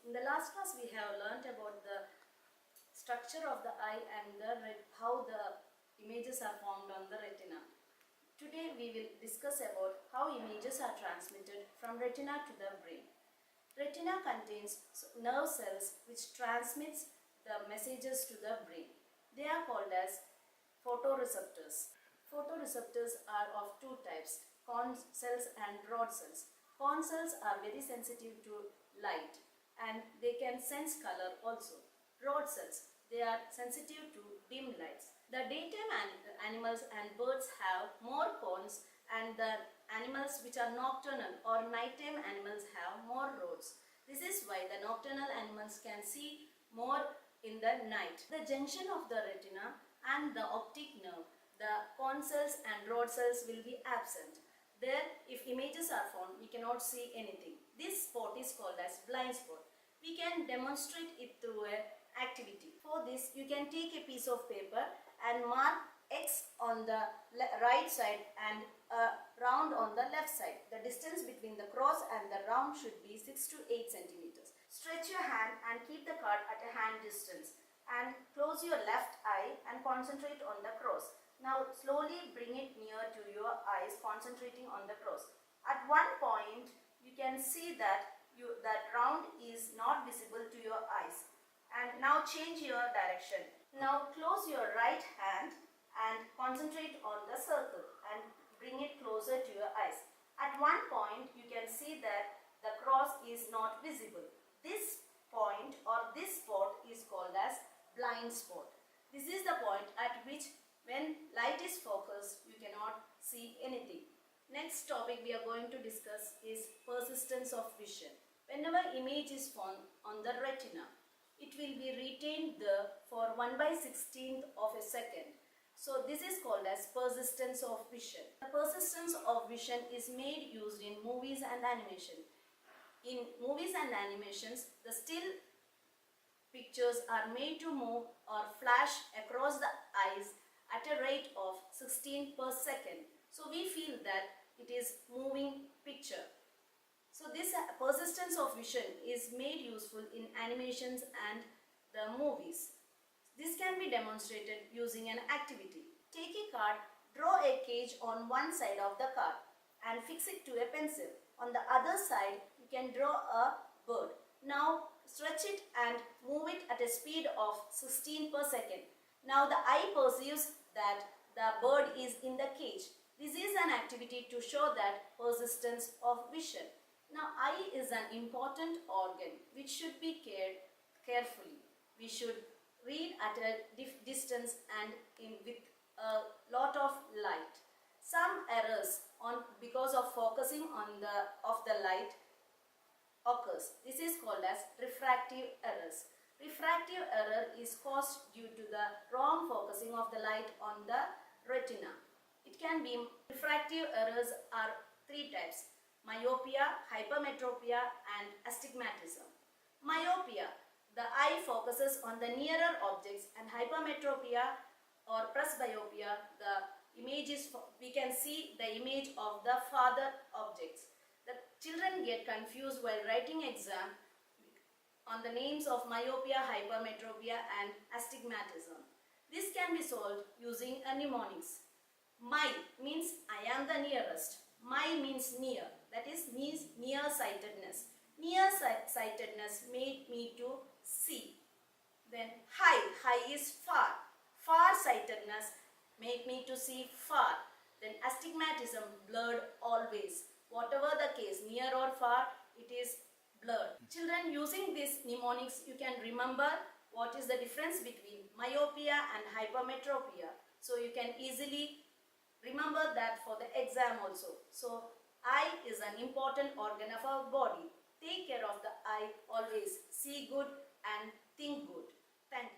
In the last class we have learnt about the structure of the eye and how the images are formed on the retina. Today we will discuss about how images are transmitted from retina to the brain. Retina contains nerve cells which transmits the messages to the brain. They are called as photoreceptors. Photoreceptors are of two types, cone cells and rod cells. Cone cells are very sensitive to light and they can sense color also. Rod cells, they are sensitive to dim lights. The daytime animals and birds have more cones, and the animals which are nocturnal or nighttime animals have more rods. This is why the nocturnal animals can see more in the night. The junction of the retina and the optic nerve, the cone cells and rod cells will be absent. There, if images are formed, we cannot see anything. This spot is called as blind spot. We can demonstrate it through an activity. For this, you can take a piece of paper and mark X on the right side and a round on the left side. The distance between the cross and the round should be 6 to 8 centimeters. Stretch your hand and keep the card at a hand distance and close your left eye and concentrate on the cross. Now slowly bring it near to your eyes, concentrating on the cross. At one point you can see that that round is not visible to your eyes. And now change your direction. Now close your right hand and concentrate on the circle and bring it closer to your eyes. At one point you can see that the cross is not visible. This point or this spot is called as blind spot. This is the point at which when light is focused you cannot see anything. Next topic we are going to discuss is persistence of vision. Whenever image is formed on the retina, it will be retained there for 1/16th of a second. So this is called as persistence of vision. The persistence of vision is made used in movies and animation. In movies and animations, the still pictures are made to move or flash across the eyes at a rate of 16 per second. So we feel that it is moving picture. So this persistence of vision is made useful in animations and the movies. This can be demonstrated using an activity. Take a card, draw a cage on one side of the card and fix it to a pencil. On the other side, you can draw a bird. Now stretch it and move it at a speed of 16 per second. Now the eye perceives that the bird is in the cage. This is an activity to show that persistence of vision. Now eye is an important organ which should be cared carefully. We should read at a distance and with a lot of light. Some errors because of focusing on the light occurs. This is called as refractive errors. Refractive error is caused due to the wrong focusing of the light on the retina. It can be refractive errors are three types: myopia, hypermetropia and astigmatism. Myopia, the eye focuses on the nearer objects, and hypermetropia or presbyopia, we can see the image of the farther objects. The children get confused while writing exam on the names of myopia, hypermetropia and astigmatism. This can be solved using a mnemonics. My means I am the nearest. My means near, that is means nearsightedness. Nearsightedness made me to see. Then high is far. Farsightedness made me to see far. Then astigmatism, blurred always. Whatever the case, near or far, it is blurred. Children, using these mnemonics, you can remember what is the difference between myopia and hypermetropia. So you can easily remember that for the exam also. So eye is an important organ of our body. Take care of the eye always. See good and think good. Thank you.